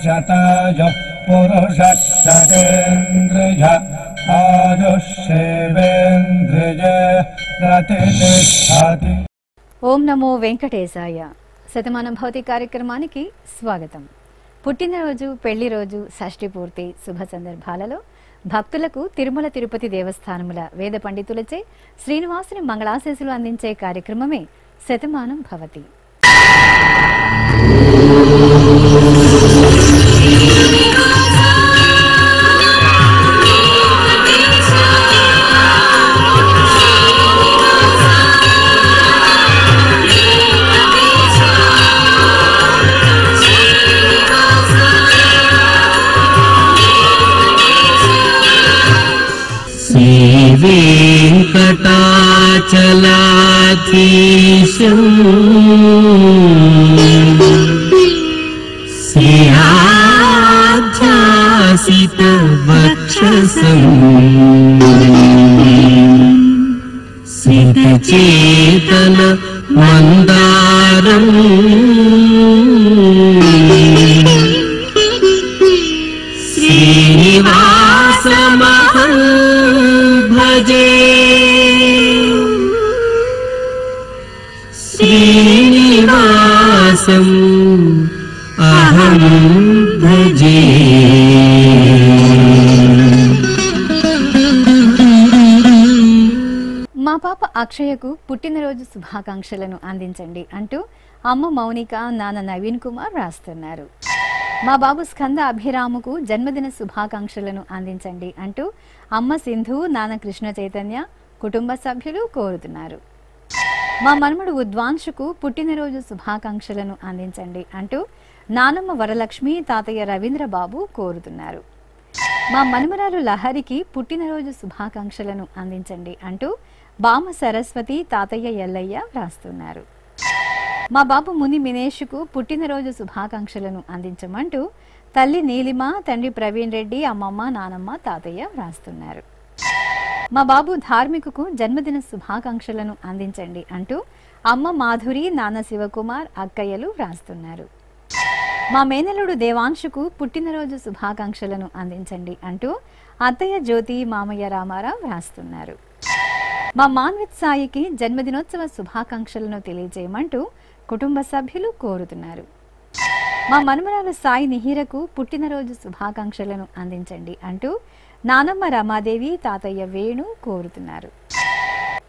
शतायुः पुरुषः शतेन्द्रिय आयुष्येवेन्द्रिये प्रतिष्ठति। ఓం నమో వెంకటేశాయ. శతమానం భవతి కార్యక్రమానికి స్వాగతం. పుట్టినరోజు, పెళ్లి రోజు, షష్ఠి పూర్తి శుభ సందర్భాలలో భక్తులకు తిరుమల తిరుపతి దేవస్థానముల వేద పండితులచే శ్రీనివాసుని మంగళాశీస్సులు అందించే కార్యక్రమమే శతమానం భవతి. वेंकटाचलाधीशं स्याध्यासितवक्षसं सितचेतन मंदारं श्रीनिवासमहं भजे. श्रीनिवासम् अहं भजे. మా పాప అక్షయకు పుట్టినరోజు శుభాకాంక్షలను అందించండి అంటూ అమ్మ మౌనిక, నాన్న నవీన్ కుమార్ రాస్తున్నారు. మా బాబు స్కంద అభిరాముకు జన్మదిన శుభాకాంక్షలను అందించండి అంటూ అమ్మ సింధు, నాన్న కృష్ణ చైతన్య, కుటుంబ సభ్యులు కోరుతున్నారు. మా మనుమడు ఉద్వాంశుకు పుట్టినరోజు శుభాకాంక్షలను అందించండి అంటూ నానమ్మ వరలక్ష్మి, తాతయ్య రవీంద్రబాబు కోరుతున్నారు. మా మనుమరాలు లహరికి పుట్టినరోజు శుభాకాంక్షలను అందించండి అంటూ బామ సరస్వతి, తాతయ్య ఎల్లయ్య వ్రాస్తున్నారు. మా బాబు ముని మినేష్కు పుట్టినరోజు శుభాకాంక్షలను అందించమంటూ తల్లి నీలిమ, తండ్రి ప్రవీణ్ రెడ్డి, అమ్మమ్మ, నానమ్మ, తాతయ్య వ్రాస్తున్నారు. మా బాబు ధార్మికకు జన్మదిన శుభాకాంక్షలను అందించండి అంటూ అమ్మ మాధురి, నాన్న శివకుమార్, అక్కయ్యలు వ్రాస్తున్నారు. మా మేనలుడు దేవాంశుకు పుట్టినరోజు శుభాకాంక్షలను అందించండి అంటూ అత్తయ్య జ్యోతి, మామయ్య రామారావు వ్రాస్తున్నారు. మా మాన్విత్ సాయికి జన్మదినోత్సవ శుభాకాంక్షలను తెలియజేయమంటూ కుటుంబ సభ్యులు కోరుతున్నారు. మా మనుమరాలు సాయి నిహిరకు పుట్టినరోజు శుభాకాంక్షలను అందించండి అంటూ నానమ్మ రమాదేవి, తాతయ్య వేణు కోరుతున్నారు.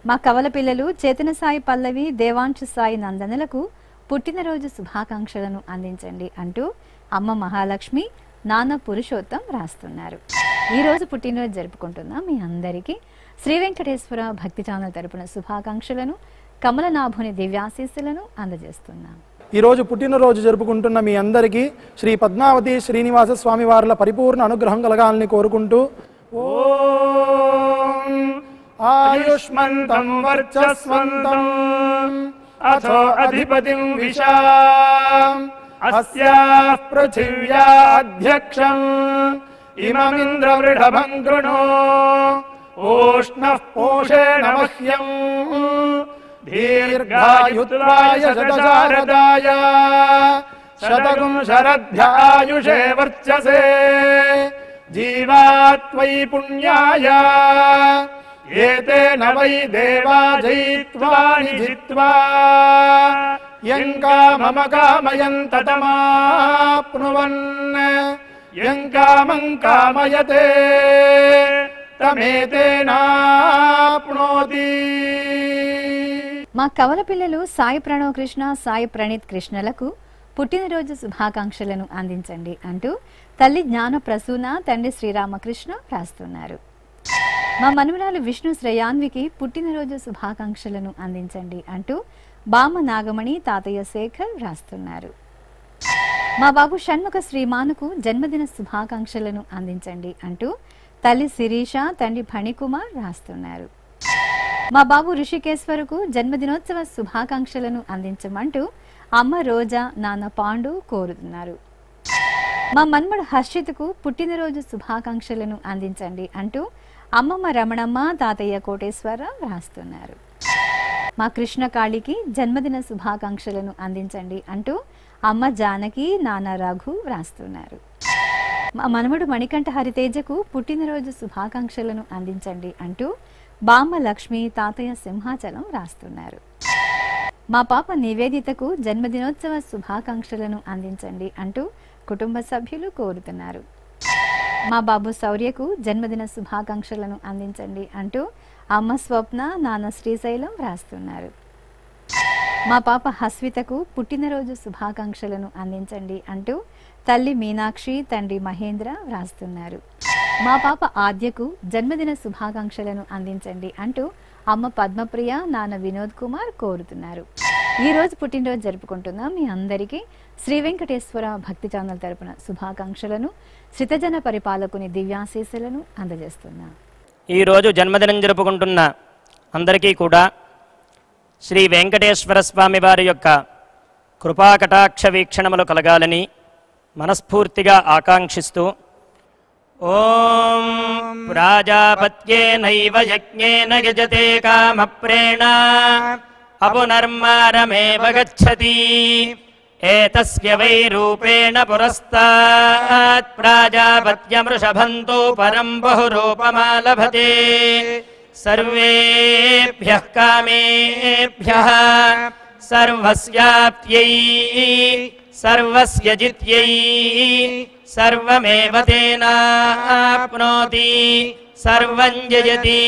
మా కవల పిల్లలు చేతన సాయి పల్లవి, దేవాంశు సాయి నందనలకు పుట్టినరోజు శుభాకాంక్షలను అందించండి అంటూ అమ్మ మహాలక్ష్మి, నాన్న పురుషోత్తం రాస్తున్నారు. ఈరోజు పుట్టినరోజు జరుపుకుంటున్న మీ అందరికీ శ్రీ వెంకటేశ్వర భక్తి ఛానల్ తరపున శుభాకాంక్షలను, కమలనాభుని దివ్యాశీస్సులను అందజేస్తున్నాం. ఈరోజు పుట్టినరోజు జరుపుకుంటున్న మీ అందరికీ శ్రీ పద్మావతి శ్రీనివాస స్వామి వార్ల పరిపూర్ణ అనుగ్రహం కలగాలని కోరుకుంటూ ఓం ఆయుష్మంతం వర్చస్వంతం అథో అధిపతిం విశాం అస్యాః పృథివ్యా అధ్యక్షం ఇమమింద్ర వృఢభం గృణో ఓష్ణః పోషేణ మహ్యం దీర్ఘాయుత్వాయ శతశారదాయ శతగుం శరద్భ్యాయుషే వర్చసే జీవాత్వై పుణ్యాయ ఏతేన వై దేవా జయిత్వా నిజిత్వా యం కామమ కామయంత తమాప్నువన్ యం కామం కామయతే తమేతేనాప్నోతి. మా కవల పిల్లలు సాయి ప్రణవ్ కృష్ణ, సాయి ప్రణీత్ కృష్ణలకు పుట్టినరోజు శుభాకాంక్షలను అందించండి అంటూ తల్లి జ్ఞాన ప్రసూన, తండ్రి శ్రీరామకృష్ణ రాస్తున్నారు. మా మనుమరాలు విష్ణు శ్రేయాన్వికి పుట్టినరోజు శుభాకాంక్షలను అందించండి అంటూ బామ నాగమణి, తాతయ్య శేఖర్ రాస్తున్నారు. మా బాబు షణ్ముఖ శ్రీమానుకు జన్మదిన శుభాకాంక్షలను అందించండి అంటూ తల్లి శిరీష, తండ్రి ఫణికుమార్ రాస్తున్నారు. మా బాబు ఋషికేశ్వరకు జన్మదినోత్సవ శుభాకాంక్షలను అందించమంటూ అమ్మ రోజా, నాన్న పాండు కోరుతున్నారు. మా మన్మడు హర్షిత్కు పుట్టినరోజు శుభాకాంక్షలను అందించండి అంటూ అమ్మమ్మ రమణమ్మ, తాతయ్య కోటేశ్వరరావు రాస్తున్నారు. మా కృష్ణకాళికి జన్మదిన శుభాకాంక్షలను అందించండి అంటూ అమ్మ జానకి, నాన్న రఘు వ్రాస్తున్నారు. మా మనవడు మణికంఠ హరితేజకు పుట్టినరోజు శుభాకాంక్షలను అందించండి అంటూ బామ్మ లక్ష్మి తాతయ్య సింహాచలం రాస్తున్నారు. మా పాప నివేదితకు జన్మదినోత్సవ శుభాకాంక్షలను అందించండి అంటూ కుటుంబ సభ్యులు కోరుతున్నారు. మా బాబు శౌర్యకు జన్మదిన శుభాకాంక్షలను అందించండి అంటూ అమ్మ స్వప్న నాన్న శ్రీశైలం రాస్తున్నారు. మా పాప హస్వితకు పుట్టినరోజు శుభాకాంక్షలను అందించండి అంటూ తల్లి మీనాక్షి తండ్రి మహేంద్ర రాస్తున్నారు. మా పాప ఆద్యకు జన్మదిన శుభాకాంక్షలను అందించండి అంటూ అమ్మ పద్మప్రియ నాన్న వినోద్ కుమార్ కోరుతున్నారు. ఈ రోజు పుట్టినరోజు జరుపుకుంటున్న మీ అందరికీ శ్రీ వెంకటేశ్వర భక్తి ఛానల్ తరపున శుభాకాంక్షలను శ్రితజన పరిపాలకుని దివ్యాశీస్సులను అందజేస్తున్నా. ఈరోజు జన్మదినం జరుపుకుంటున్న అందరికీ కూడా శ్రీ వెంకటేశ్వర స్వామి వారి యొక్క కృపాకటాక్ష వీక్షణములు కలగాలని మనస్ఫూర్తిగా ఆకాంక్షిస్తూ ఓం ప్రాజాపత్యేనైవ యజ్ఞేన యజతే కామప్రేణ అపునర్మారమేవ గచ్చతి ఏతస్య వై రూపేణ పురస్తాత్ ప్రాజాపత్యమృషభంతో పరం బహురూపమాలభతే సర్వేభ్యః కామేభ్యః సర్వస్యాప్త్యై సర్వస్య జిత్యై సర్వమేవ తేనాప్నోతి సర్వం జయతి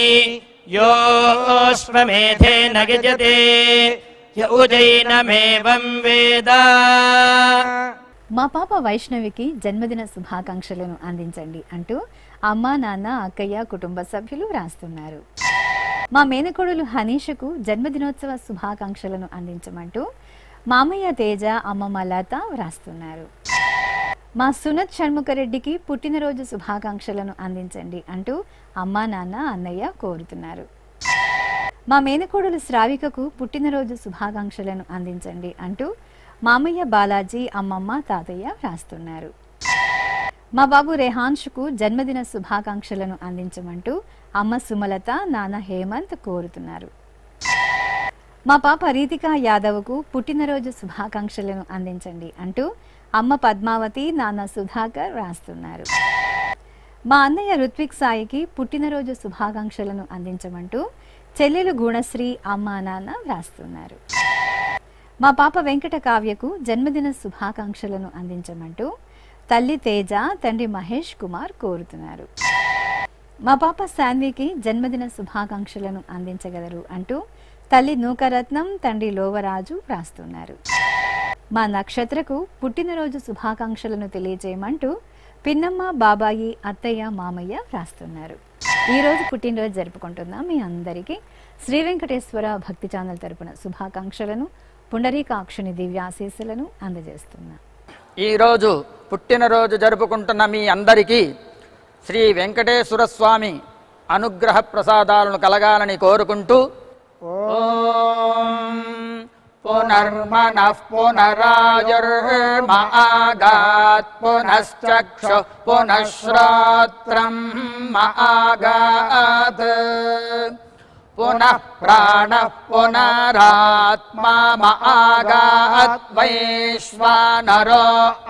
యోశ్వమేధేన గజతే యౌజైనమేవం వేద. మా పాప వైష్ణవికి జన్మదిన శుభాకాంక్షలను అందించండి అంటూ అమ్మ నాన్న అక్కయ్య కుటుంబ సభ్యులు రాస్తున్నారు. మా మేనకోడలు హనీషకు జన్మదినోత్సవ శుభాకాంక్షలను అందించమంటూ మామయ్య తేజ అమ్మమ్మ లత రాస్తున్నారు. మా సునత్ షణ్ముఖరెడ్డికి పుట్టినరోజు శుభాకాంక్షలను అందించండి అంటూ అమ్మా నాన్న అన్నయ్య కోరుతున్నారు. మా మేనకోడలు శ్రావికకు పుట్టినరోజు శుభాకాంక్షలను అందించండి అంటూ మామయ్య బాలాజీ అమ్మమ్మ తాతయ్య రాస్తున్నారు. మా బాబు రెహాన్షుకు జన్మదిన శుభాకాంక్షలను అందించమంటూ అమ్మ సుమలత నాన్న హేమంత్ కోరుతున్నారు. మా పాప రీతికా యాదవ్కు పుట్టినరోజు శుభాకాంక్షలను అందించండి అంటూ అమ్మ పద్మావతి నాన్న సుధాకర్ రాస్తున్నారు. మా అన్నయ్య రుత్విక్ సాయికి పుట్టినరోజు శుభాకాంక్షలను అందించమంటూ చెల్లెలు గుణశ్రీ అమ్మ నాన్న రాస్తున్నారు. మా పాప వెంకట కావ్యకు జన్మదిన శుభాకాంక్షలను అందించమంటూ తల్లి తేజ తండ్రి మహేష్ కుమార్ కోరుతున్నారు. మా పాప శాన్వికి జన్మదిన శుభాకాంక్షలను అందించగలరు అంటూ తల్లి నూకరత్నం తండ్రి లోవరాజు రాస్తున్నారు. మా నక్షత్రకు పుట్టినరోజు శుభాకాంక్షలను తెలియజేయమంటూ పిన్నమ్మ బాబాయి అత్తయ్య మామయ్య రాస్తున్నారు. ఈరోజు పుట్టినరోజు జరుపుకుంటున్న మీ అందరికీ శ్రీ వెంకటేశ్వర భక్తి ఛానల్ తరపున శుభాకాంక్షలను పుండరీకాక్షుని దివ్యాశీస్సులను అందజేస్తున్నా. ఈరోజు పుట్టినరోజు జరుపుకుంటున్న మీ అందరికీ శ్రీ వెంకటేశ్వర స్వామి అనుగ్రహ ప్రసాదాలను కలగాలని కోరుకుంటూ ఓం పునర్మనః పునరాయుర్మాగాత్ పునశ్చక్షు పునఃశ్రోత్రం మాగాత్ పునః ప్రాణః పునరాత్మా మాగాత్ వైశ్వానరో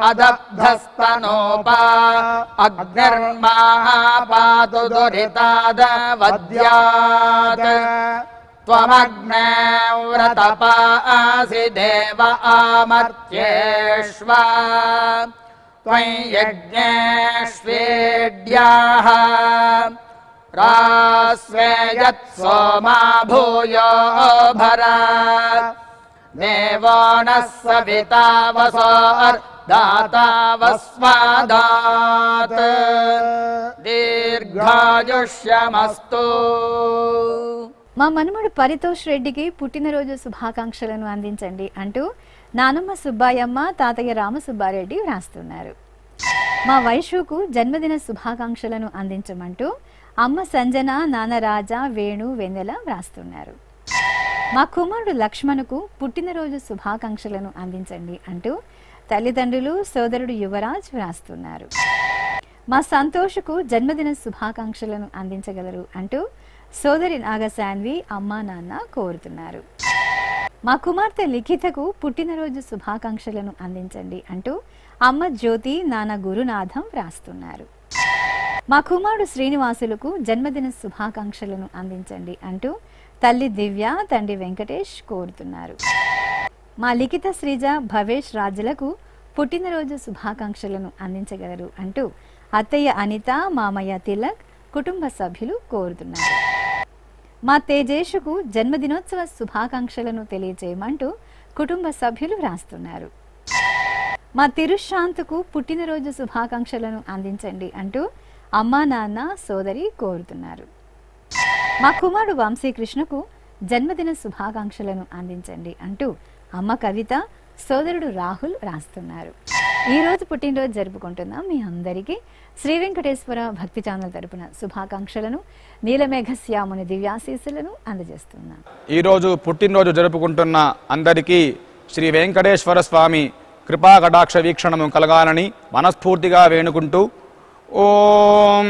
అదబ్ధస్తనోపా అగ్నిర్మాపాతు దురితాదవద్యాత్ త్వమగ్నే వ్రతపాసి దేవ ఆమర్త్యేష్వ త్వం యజ్ఞేష్వేడ్యాః రాస్వేయత్ సోమా భూయో భర దేవో నః సవితా వసోర్దాతా వస్వాదాత్ దీర్ఘాయుష్యమస్తు. మా మనుమడు పరితోష్ రెడ్డికి పుట్టినరోజు శుభాకాంక్షలను అందించండి అంటూ నానమ్మ సుబ్బాయమ్మ తాతయ్య రామసుబ్బారెడ్డి రాస్తున్నారు. మా వైషుకు జన్మదిన శుభాకాంక్షలను అందించమంటూ అమ్మ సంజన నాన్న రాజా వేణు వెన్నెల రాస్తున్నారు. మా కుమారుడు లక్ష్మణుకు పుట్టినరోజు శుభాకాంక్షలను అందించండి అంటూ తల్లిదండ్రులు సోదరుడు యువరాజ్ రాస్తున్నారు. మా సంతోషుకు జన్మదిన శుభాకాంక్షలను అందించగలరు అంటూ సోదరి నాగశాన్వి అమ్మా నాన్న కోరుతున్నారు. మా కుమార్తె లిఖితకు పుట్టినరోజు శుభాకాంక్షలను అందించండి అంటూ అమ్మ జ్యోతి నాన్న గురునాథం వ్రాస్తున్నారు. మా కుమారుడు శ్రీనివాసులకు జన్మదిన శుభాకాంక్షలను అందించండి అంటూ తల్లి దివ్య తండ్రి వెంకటేష్ కోరుతున్నారు. మా లిఖిత శ్రీజ భవేష్ రాజులకు పుట్టినరోజు శుభాకాంక్షలను అందించగలరు అంటూ అత్తయ్య అనిత మామయ్య తిలక్ కుటుంబ సభ్యులు కోరుతున్నారు. మా తేజేషుకు జన్మదినోత్సవ శుభాకాంక్షలను తెలియజేయమంటూ కుటుంబ సభ్యులు వ్రాస్తున్నారు. మా తిరుశాంత్కు పుట్టినరోజు శుభాకాంక్షలను అందించండి అంటూ అమ్మా నాన్న సోదరి కోరుతున్నారు. మా కుమారుడు వంశీకృష్ణకు జన్మదిన శుభాకాంక్షలను అందించండి అంటూ అమ్మ కవిత సోదరుడు రాహుల్ రాస్తున్నారు. ఈరోజు పుట్టినరోజు జరుపుకుంటున్నాం మీ అందరికీ శ్రీ వెంకటేశ్వర భక్తి ఛానల్ తరపున శుభాకాంక్షలను నీలమేఘశ్యాముని దివ్యాశీస్సులను అందజేస్తున్నాం. ఈరోజు పుట్టినరోజు జరుపుకుంటున్న అందరికీ శ్రీ వెంకటేశ్వర స్వామి కృపా కటాక్ష వీక్షణము కలగాలని మనస్ఫూర్తిగా వేణుకుంటూ ఓం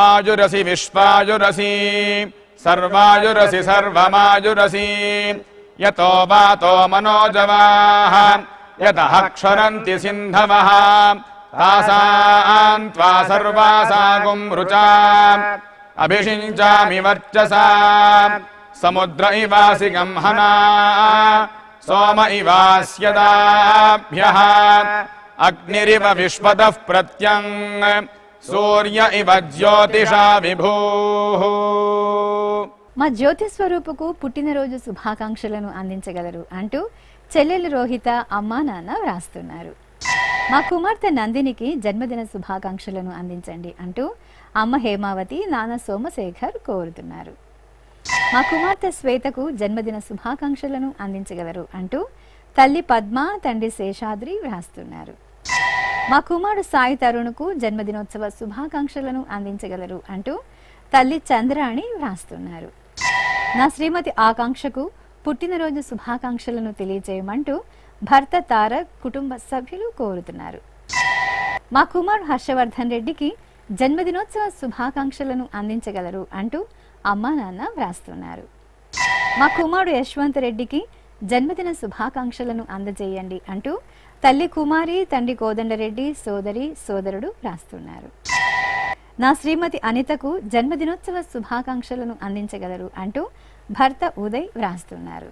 ఆయురసి విశ్వాయురసి సర్వాయురసి సర్వమాయురసి యతో వాతో మనోజవాః యతః క్షరంతి సింధవః తాసాం త్వా సర్వాసాగుం రుచాం అభిషించామి వర్చసా సముద్ర ఇవాసి గంహనా సోమ ఇవాస్యదాభ్యః అగ్నిరివ విశ్వతః ప్రత్యం సూర్య ఇవ జ్యోతిషా విభూః. మా జ్యోతి స్వరూపుకు పుట్టినరోజు శుభాకాంక్షలను అందించగలరు అంటూ చెల్లెలు రోహిత అమ్మా నాన్న వ్రాస్తున్నారు. మా కుమార్తె నందినికి జన్మదిన శుభాకాంక్షలను అందించండి అంటూ అమ్మ హేమావతి నాన్న సోమశేఖర్ కోరుతున్నారు. మా కుమార్తె శ్వేతకు జన్మదిన శుభాకాంక్షలను అందించగలరు అంటూ తల్లి పద్మ తండ్రి శేషాద్రి వ్రాస్తున్నారు. మా కుమారుడు సాయి తరుణ్కు జన్మదినోత్సవ శుభాకాంక్షలను అందించగలరు అంటూ తల్లి చంద్రాణి వ్రాస్తున్నారు. నా శ్రీమతి ఆకాంక్షకు పుట్టినరోజు శుభాకాంక్షలను తెలియజేయమంటూ భర్త తారక్ కుటుంబ సభ్యులు కోరుతున్నారు. మా కుమారుడు హర్షవర్ధన్ రెడ్డికి జన్మదినోత్సవ శుభాకాంక్షలను అందించగలరు అంటూ అమ్మా నాన్న వ్రాస్తున్నారు. మా కుమారుడు యశ్వంత్ రెడ్డికి జన్మదిన శుభాకాంక్షలను అందజేయండి అంటూ తల్లి కుమారి తండ్రి కోదండరెడ్డి సోదరి సోదరుడు వ్రాస్తున్నారు. నా శ్రీమతి అనితకు జన్మదినోత్సవ శుభాకాంక్షలను అందించగలరు అంటూ భర్త ఉదయ్ వ్రాస్తున్నారు.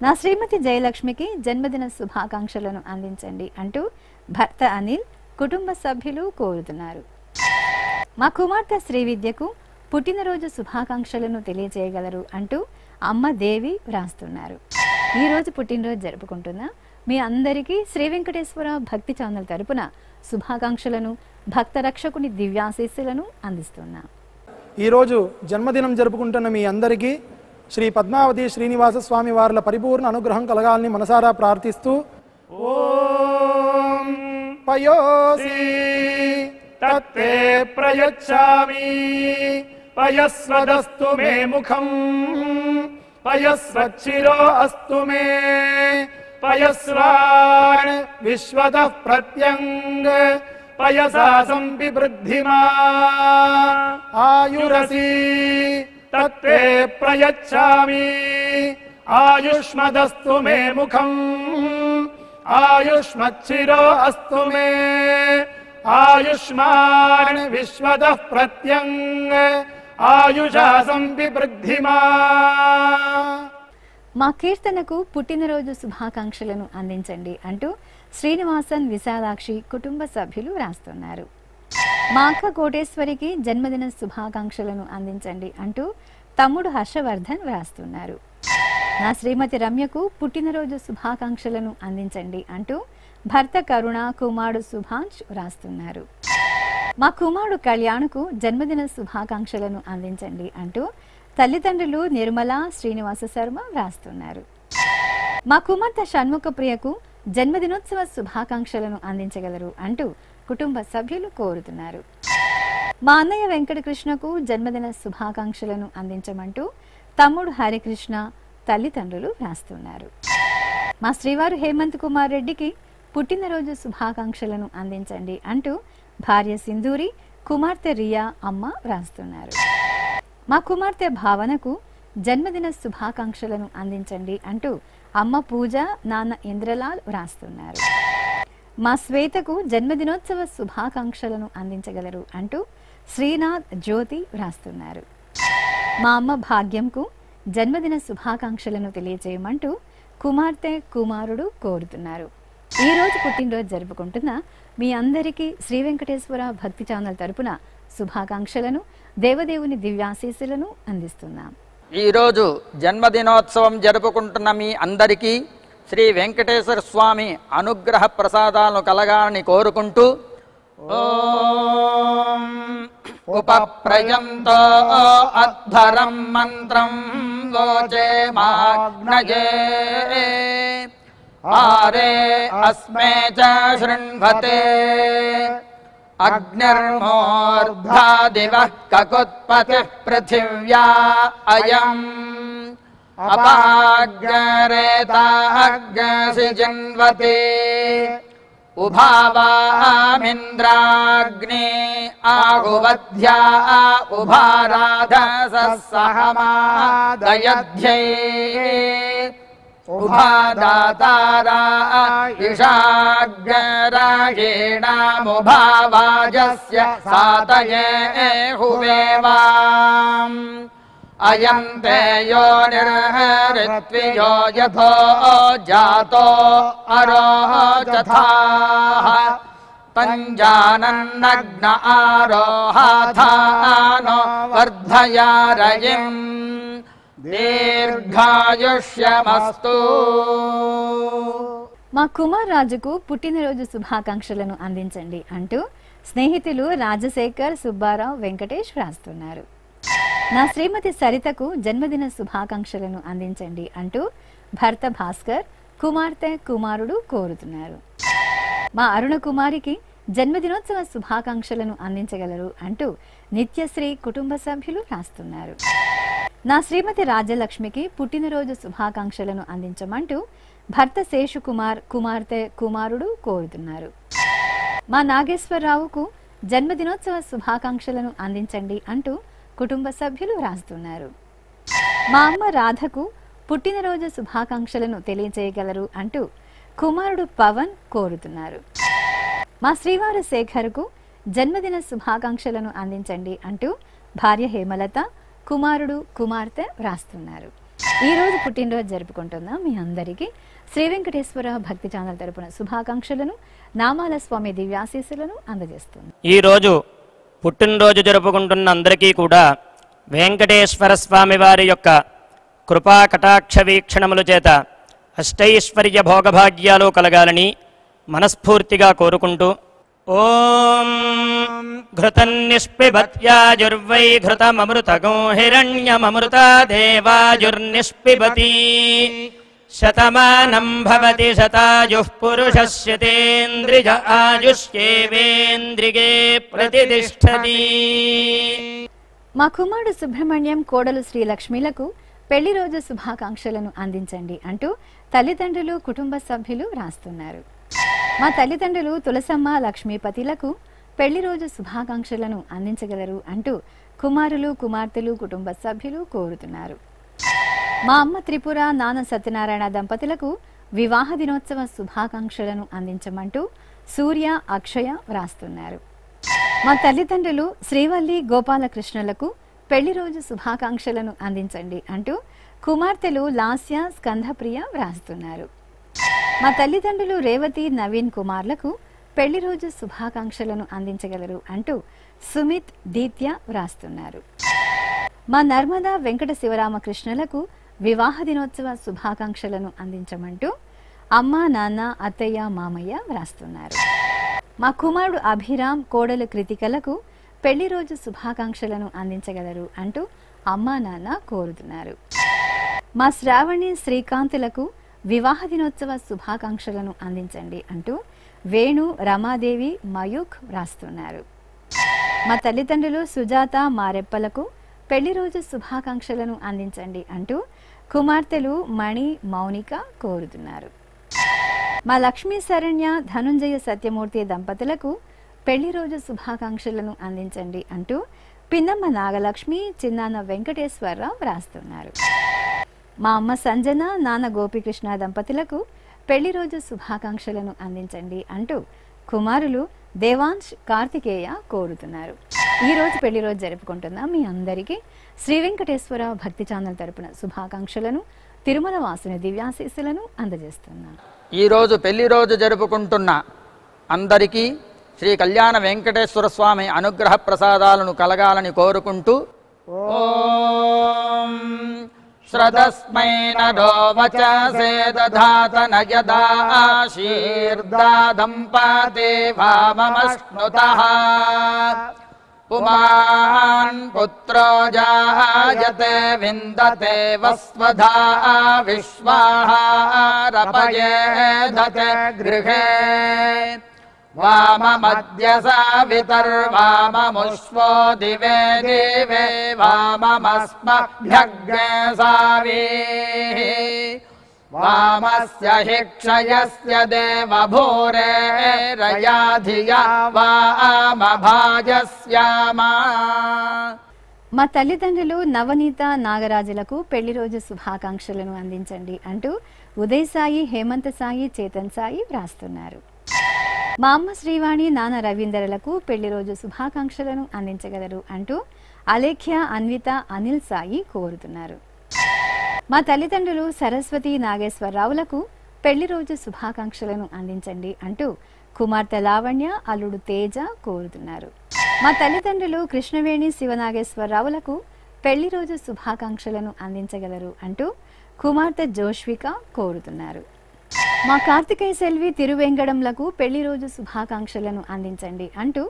నా శ్రీమతి జయలక్ష్మికి జన్మదిన శుభాకాంక్షలను అందించండి అంటూ భర్త అనిల్ కుటుంబ సభ్యులు కోరుతున్నారు. మా కుమార్తె శ్రీవిద్యకు పుట్టినరోజు శుభాకాంక్షలను తెలియజేయగలరు అంటూ అమ్మ దేవి వ్రాస్తున్నారు. ఈరోజు పుట్టినరోజు జరుపుకుంటున్న మీ అందరికీ శ్రీ వెంకటేశ్వర భక్తి ఛానల్ తరపున శుభాకాంక్షలను భక్త రక్షకుని దివ్యాశీస్సులను అందిస్తున్నా. ఈరోజు జన్మదినం జరుపుకుంటున్న మీ అందరికీ శ్రీ పద్మావతి శ్రీనివాస స్వామి వార్ల పరిపూర్ణ అనుగ్రహం కలగాలని మనసారా ప్రార్థిస్తూ ఓం పయోసి తత్తే ప్రయచ్చామి పయస్వదస్తు మే ముఖం పయస్వచ్చిరో అస్తు మే పయస్వాన్ విశ్వతః ప్రత్యంగ పయసా సంపివృద్ధిమా ఆయురసి తత్తే ప్రయచ్చామి ఆయుష్మదస్తు మే ముఖం ఆయుష్మచ్చిరో అస్తు మే ఆయుష్మాన్ విశ్వతః ప్రత్యంగ ఆయుషా సంపివృద్ధిమా. మా కీర్తనకు పుట్టినరోజు శుభాకాంక్షలను అందించండి అంటూ శ్రీనివాసన్ విశాలాక్షి కుటుంబ సభ్యులు వ్రాస్తున్నారు. మా అక్క కోటేశ్వరికి జన్మదిన శుభాకాంక్షలను అందించండి అంటూ తమ్ముడు హర్షవర్ధన్ వ్రాస్తున్నారు. నా శ్రీమతి రమ్యకు పుట్టినరోజు శుభాకాంక్షలను అందించండి అంటూ భర్త కరుణ కుమారుడు సుభాంష్ వ్రాస్తున్నారు. మా కుమారుడు కళ్యాణ్కు జన్మదిన శుభాకాంక్షలను అందించండి అంటూ తల్లిదండ్రులు నిర్మల శ్రీనివాస శర్మ వ్రాస్తున్నారు. మా కుమార్తె షణ్ముఖ ప్రియకు జన్మదినోత్సవ శుభాకాంక్షలను అందించగలరు అంటూ కుటుంబ సభ్యులు కోరుతున్నారు. మా అన్నయ్య వెంకటకృష్ణకు జన్మదిన శుభాకాంక్షలను అందించమంటూ తమ్ముడు హరికృష్ణ తల్లిదండ్రులు వ్రాస్తున్నారు. మా శ్రీవారు హేమంత్ కుమార్ రెడ్డికి పుట్టినరోజు శుభాకాంక్షలను అందించండి అంటూ భార్య సింధూరి కుమార్తె రియా అమ్మ వ్రాస్తున్నారు. మా కుమార్తె భావనకు జన్మదిన శుభాకాంక్షలను అందించండి అంటూ అమ్మ పూజ నాన్న ఇంద్రలాల్ వ్రాస్తున్నారు. మా శ్వేతకు జన్మదినోత్సవ శుభాకాంక్షలను అందించగలరు అంటూ శ్రీనాథ్ జ్యోతి వ్రాస్తున్నారు. మా అమ్మ భాగ్యంకు జన్మదిన శుభాకాంక్షలను తెలియజేయమంటూ కుమార్తె కుమారుడు కోరుతున్నారు. ఈరోజు పుట్టినరోజు జరుపుకుంటున్న మీ అందరికీ శ్రీ వెంకటేశ్వర భక్తి ఛానల్ తరపున శుభాకాంక్షలను, దేవదేవుని దివ్యాశీస్సులను అందిస్తున్నాం. ఈరోజు జన్మదినోత్సవం జరుపుకుంటున్న మీ అందరికీ శ్రీ వెంకటేశ్వర స్వామి అనుగ్రహ ప్రసాదాలను కలగాలని కోరుకుంటూ ఓం ఉపప్రయంతో అధ్వరం మంత్రం లోచే మాగ్నజే ఆరే అస్మే చ శృణ్వతే అగ్నిర్మూర్ధ్వా దివః కకుత్పతిః పృథివ్యా అయం అపాగ్రేతాగ్సి జన్వతే ఉభావామింద్రాగ్నే ఆహువధ్యా ఉభారాధసహమాదయధ్యై ఉభాదాతారా ఇషాగ్రాయేణాముభావాజస్య సాతయే హువేవాం అయం తే యోనిర్హరిత్వియో యథో జాతో అరోచథాః పంజానన్నగ్న ఆరోహాథానో వర్ధయారయిం దీర్ఘాయుష్యమస్తు. మా కుమార్ రాజుకు పుట్టినరోజు శుభాకాంక్షలను అందించండి అంటూ స్నేహితులు రాజశేఖర్, సుబ్బారావు, వెంకటేష్ రాస్తున్నారు. నా శ్రీమతి సరితకు జన్మదిన శుభాకాంక్షలను అందించండి అంటూ భర్త భాస్కర్, కుమార్తె కుమారుడు కోరుతున్నారు. మా అరుణ కుమారికి జన్మదినోత్సవ శుభాకాంక్షలను అందించగలరు అంటూ నిత్యశ్రీ కుటుంబ సభ్యులు రాస్తున్నారు. నా శ్రీమతి రాజ్యలక్ష్మికి పుట్టినరోజు శుభాకాంక్షలను అందించమంటూ భర్త శేషుకుమార్, కుమార్తె కుమారుడు కోరుతున్నారు. మా నాగేశ్వరరావుకు జన్మదినోత్సవ శుభాకాంక్షలను అందించండి అంటూ కుటుంబ సభ్యులు రాస్తున్నారు. మా అమ్మ రాధకు పుట్టినరోజు శుభాకాంక్షలను తెలియజేయగలరు అంటూ కుమారుడు పవన్ కోరుతున్నారు. మా శ్రీవారు శేఖర్కు జన్మదిన శుభాకాంక్షలను అందించండి అంటూ భార్య హేమలత, కుమారుడు కుమార్తె వ్రాస్తున్నారు. ఈరోజు పుట్టినరోజు జరుపుకుంటున్న మీ అందరికీ శ్రీ వెంకటేశ్వర భక్తి ఛానల్ తరపున శుభాకాంక్షలను, నామాల స్వామి దివ్యాశీస్సులను అందజేస్తుంది. ఈరోజు పుట్టినరోజు జరుపుకుంటున్న అందరికీ కూడా వెంకటేశ్వర స్వామి వారి యొక్క కృపా కటాక్ష వీక్షణముల చేత అష్టైశ్వర్య భోగభాగ్యాలు కలగాలని మనస్ఫూర్తిగా కోరుకుంటూ ఓం ఘృతన్నిష్పిబత్యాజుర్వై ఘృతమమృతగో హిరణ్యమమృతా దేవాజుర్నిష్పిబతి శతమానం భవతి శతాయుః పురుషస్యతేంద్రియ ఆయుష్యేవేంద్రిగే ప్రతిష్ఠతి. మా కుమారుడు సుబ్రహ్మణ్యం, కోడలు శ్రీలక్ష్మిలకు పెళ్లి రోజు శుభాకాంక్షలను అందించండి అంటూ తల్లిదండ్రులు, కుటుంబ సభ్యులు రాస్తున్నారు. మా తల్లిదండ్రులు తులసమ్మ, లక్ష్మీపతిలకు పెళ్లి రోజు శుభాకాంక్షలను అందించగలరు అంటూ కుమారులు, కుమార్తెలు, కుటుంబ సభ్యులు కోరుతున్నారు. మా అమ్మ త్రిపుర, నాన్న సత్యనారాయణ దంపతులకు వివాహ దినోత్సవ శుభాకాంక్షలను అందించమంటూ సూర్య, అక్షయ వ్రాస్తున్నారు. మా తల్లిదండ్రులు శ్రీవల్లి, గోపాలకృష్ణులకు పెళ్లి రోజు శుభాకాంక్షలను అందించండి అంటూ కుమార్తెలు లాస్య, స్కంధప్రియ వ్రాస్తున్నారు. మా తల్లిదండ్రులు రేవతి, నవీన్ కుమార్లకు పెళ్లి రోజు శుభాకాంక్షలను అందించగలరు అంటూ సుమిత్, దీత్య వ్రాస్తున్నారు. మా నర్మదా, వెంకట శివరామకృష్ణులకు వివాహ దినోత్సవ శుభాకాంక్షలను అందించమంటూ అమ్మ, నాన్న, అత్తయ్య, మామయ్య వ్రాస్తున్నారు. మా కుమారుడు అభిరామ్, కోడలు కృతికలకు పెళ్లి రోజు శుభాకాంక్షలను అందించగలరు అంటూ అమ్మా, నాన్న కోరుతున్నారు. మా శ్రావణి, శ్రీకాంతులకు వివాహ దినోత్సవ శుభాకాంక్షలను అందించండి అంటూ వేణు, రమాదేవి, మయూక్ వ్రాస్తున్నారు. మా తల్లిదండ్రులు సుజాత, మారెప్పలకు పెళ్లి రోజు శుభాకాంక్షలను అందించండి అంటూ కుమార్తెలు మణి, మౌనిక కోరుతున్నారు. మా లక్ష్మీ శరణ్య, ధనుంజయ సత్యమూర్తి దంపతులకు పెళ్లి రోజు శుభాకాంక్షలను అందించండి అంటూ పిన్నమ్మ నాగలక్ష్మి, చిన్నాన్న వెంకటేశ్వరరావు వ్రాస్తున్నారు. మా అమ్మ సంజన, నాన్న గోపికృష్ణ దంపతులకు పెళ్లి రోజు శుభాకాంక్షలను అందించండి అంటూ కుమారులు దేవాంశ్ కార్తికేయ కోరుతున్నారు. ఈ రోజు పెళ్లి రోజు జరుపుకుంటున్న మీ అందరికీ శ్రీ వెంకటేశ్వర భక్తి ఛానల్ తరపున శుభాకాంక్షలను, తిరుమల వాసుని దివ్యాశీస్సులను అందజేస్తున్నాను. ఈ రోజు పెళ్లి రోజు జరుపుకుంటున్న అందరికీ శ్రీ కళ్యాణ వెంకటేశ్వర స్వామి అనుగ్రహ ప్రసాదాలను కలగాలని కోరుకుంటూ ఓం శ్రదస్మై నరో వచసే దధాతన యదా ఆశీర్దాదంపతే వామమశ్నుతః పుమాన్ పుత్రో జాయతే విందతే వస్వధా విశ్వాహారపయేధతే గృహే వామమద్య సావితర్వామముష్వో దివే దివే వామమస్మభ్యగ్నే సావీః వామస్య హి క్షయస్య దేవభూరే రయాధియా వామభాజస్యామా. మా తల్లిదండ్రులు నవనీత నాగరాజులకు పెళ్లి రోజు శుభాకాంక్షలను అందించండి అంటూ ఉదయ్ సాయి, హేమంత్ సాయి, చేతన్ సాయి వ్రాస్తున్నారు. మా అమ్మ శ్రీవాణి, నాన్న రవీందర్లకు పెళ్లి రోజు శుభాకాంక్షలను అందించగలరు అంటూ అలేఖ్య, అన్విత, అనిల్ సాయి కోరుతున్నారు. మా తల్లిదండ్రులు సరస్వతి, నాగేశ్వరరావులకు పెళ్లి రోజు శుభాకాంక్షలను అందించండి అంటూ కుమార్తె లావణ్య, అల్లుడు తేజ కోరుతున్నారు. మా తల్లిదండ్రులు కృష్ణవేణి, శివనాగేశ్వరరావులకు పెళ్లి రోజు శుభాకాంక్షలను అందించగలరు అంటూ కుమార్తె జోష్విక కోరుతున్నారు. మా కార్తికేయ సెల్వి, తిరువెంగడంలకు పెళ్లి రోజు శుభాకాంక్షలను అందించండి అంటూ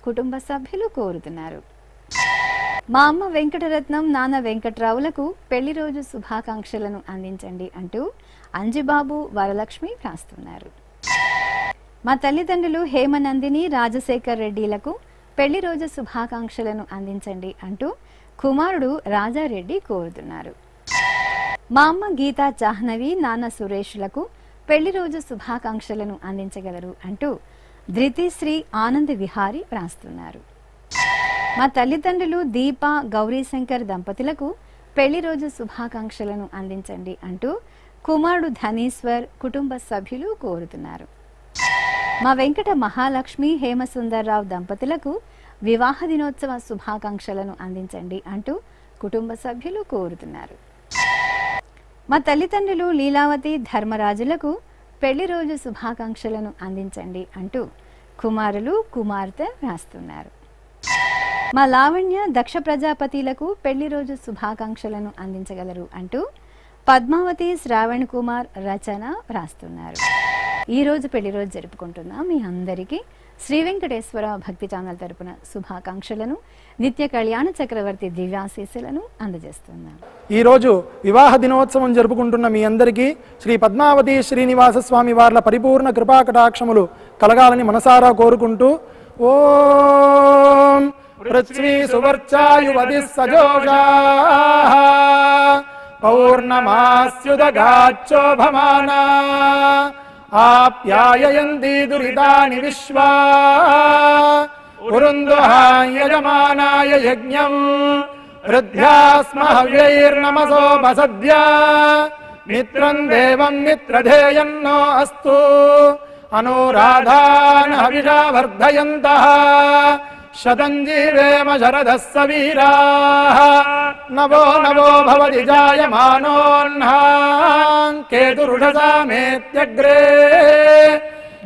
కుటుంబ సభ్యులు కోరుతున్నారు. మా అమ్మ వెంకటరత్నం, నాన్న వెంకట్రావులకు పెళ్లి రోజు శుభాకాంక్షలను అందించండి అంటూ అంజిబాబు, వరలక్ష్మి రాస్తున్నారు. మా తల్లిదండ్రులు హేమనందిని, రాజశేఖర్ రెడ్డిలకు పెళ్లి రోజు శుభాకాంక్షలను అందించండి అంటూ కుమారుడు రాజారెడ్డి కోరుతున్నారు. మా అమ్మ గీతా జాహ్నవి, నాన్న సురేష్లకు పెళ్లి రోజు శుభాకాంక్షలను అందించగలరు అంటూ ధృతిశ్రీ, ఆనంద్ విహారీ వ్రాస్తున్నారు. మా తల్లిదండ్రులు దీప, గౌరీశంకర్ దంపతులకు పెళ్లి రోజు శుభాకాంక్షలను అందించండి అంటూ కుమారుడు ధనీశ్వర్, కుటుంబ సభ్యులు కోరుతున్నారు. మా వెంకట మహాలక్ష్మి, హేమసుందర్రావు దంపతులకు వివాహ దినోత్సవ శుభాకాంక్షలను అందించండి అంటూ కుటుంబ సభ్యులు కోరుతున్నారు. మా తల్లిదండ్రులు లీలావతి, ధర్మరాజులకు పెళ్లి రోజు శుభాకాంక్షలను అందించండి అంటూ కుమారులు, కుమార్తె రాస్తున్నారు. మా లావణ్య, దక్ష ప్రజాపతిలకు పెళ్లి రోజు శుభాకాంక్షలను అందించగలరు అంటూ పద్మావతి, శ్రావణ్ కుమార్, రచన రాస్తున్నారు. ఈ రోజు పెళ్లి రోజు జరుపుకుంటున్న మీ అందరికీ శ్రీ వెంకటేశ్వర భక్తి ఛానల్ తరపున శుభాకాంక్షలను, నిత్య కళ్యాణ చక్రవర్తి దివ్యాశీస్సులను అందజేస్తున్నాం. ఈ రోజు వివాహ దినోత్సవం జరుపుకుంటున్న మీ అందరికీ శ్రీ పద్మావతి శ్రీనివాస స్వామి వార్ల పరిపూర్ణ కృపాకటాక్షములు కలగాలని మనసారా కోరుకుంటూ ఓం పృథ్వీ సువర్చాయువతి సజోషాః పౌర్ణమాస్యుదగాచ్చోభమానా ఆప్యాయయంతి దురితాని విశ్వా ఉరుందుహాయజమానాయ యజ్ఞం హృద్యాస్మహవ్యైర్నమసోపసద్యా మిత్రం దేవం మిత్రధేయన్నో అస్తు అనురాధాన్ హవిషా వర్ధయంతః శతం జీవేమ శరదః సవీరాః నవో నవో భవతి జాయమానోన్హాం కేతురుషసామేత్యగ్రే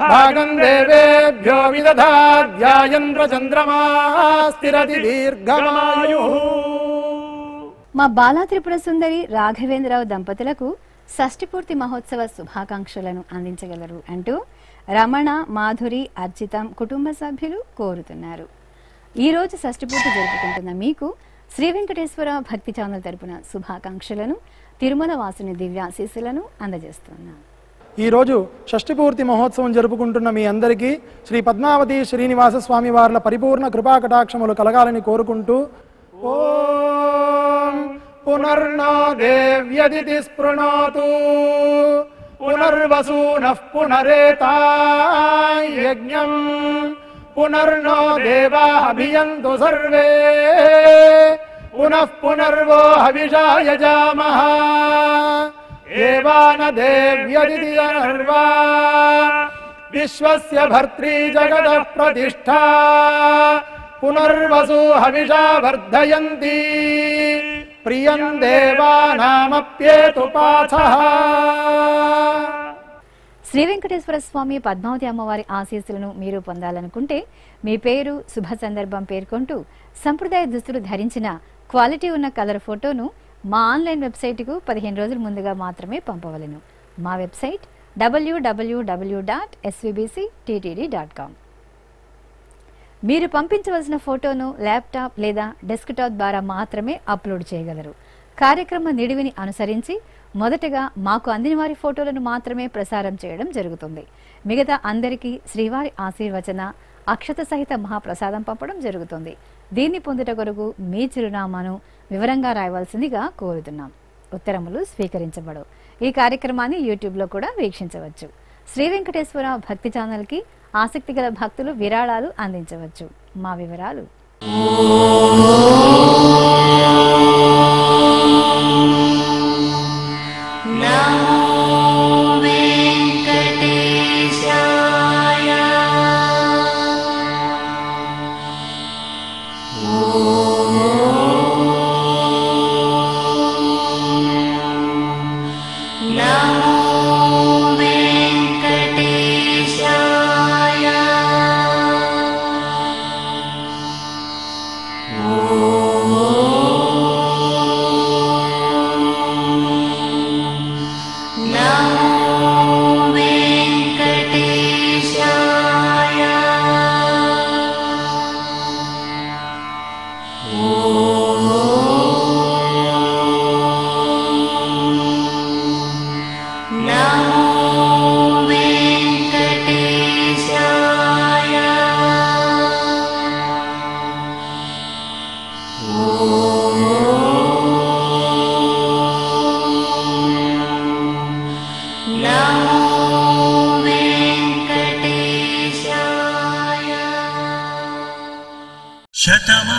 భాగం దేవేభ్యో విదధాధ్యాయంత్ర చంద్రమా స్థిరతి దీర్ఘమాయుః. మా బాలా త్రిపుర సుందరి, రాఘవేంద్రరావు దంపతులకు షష్ఠి పూర్తి మహోత్సవ శుభాకాంక్షలను అందించగలరు అంటూ రమణ, మాధురి, అర్చితం కుటుంబ సభ్యులు కోరుతున్నారు. ఈ రోజు షష్ఠి పూర్తి జరుపుకుంటున్న మీకు శ్రీ వెంకటేశ్వర భక్తి ఛానల్ తరపున శుభాకాంక్షలను, తిరుమల వాసుని దివ్యాశీస్సులను అందజేస్తున్నాం. ఈ రోజు షష్ఠి పూర్తి మహోత్సవం జరుపుకుంటున్న మీ అందరికీ శ్రీ పద్మావతి శ్రీనివాస స్వామి వార్ల పరిపూర్ణ కృపాకటాక్షములు కలగాలని కోరుకుంటూ ఓం పునర్నో దేవ్యదితి స్పృణోతు పునర్వసూనః పునరేతాం యజ్ఞం పునర్నో దేవా అభియంతు సర్వే పునః పునర్వో హవిషా యజామః देवान देव्यदिति जनर्वा विश्वस्य भर्त्री जगतः प्रतिष्ठा पुनर्वसु हविषा वर्धयन्ति प्रियं देवानामप्येतुपाथः. శ్రీ వెంకటేశ్వర స్వామి పద్మావతి అమ్మవారి ఆశీస్సులను మీరు పొందాలనుకుంటే మీ పేరు శుభ సందర్భం పేర్కొంటూ సంప్రదాయ దుస్తులు ధరించిన క్వాలిటీ ఉన్న కలర్ ఫోటోను మా ఆన్లైన్ వెబ్సైట్కు 15 రోజుల ముందుగా మాత్రమే పంపవలెను. మా వెబ్సైట్ www.svbcttd.com. మీరు పంపించవలసిన ఫోటోను ల్యాప్టాప్ లేదా డెస్క్టాప్ ద్వారా మాత్రమే అప్లోడ్ చేయగలరు. కార్యక్రమ నిడివిని అనుసరించి మొదటగా మాకు అందిన వారి ఫోటోలను మాత్రమే ప్రసారం చేయడం జరుగుతుంది. మిగతా అందరికీ శ్రీవారి ఆశీర్వచన అక్షత సహిత మహాప్రసాదం పంపడం జరుగుతుంది. దీన్ని పొందుట కొరకు మీ చిరునామాను వివరంగా రాయవలసిందిగా కోరుతున్నాం. ఉత్తరములు స్వీకరించబడవు. ఈ కార్యక్రమాన్ని యూట్యూబ్లో కూడా వీక్షించవచ్చు. శ్రీ వెంకటేశ్వర భక్తి ఛానల్కి ఆసక్తి గల భక్తులు విరాళాలు అందించవచ్చు. మా వివరాలు శతమా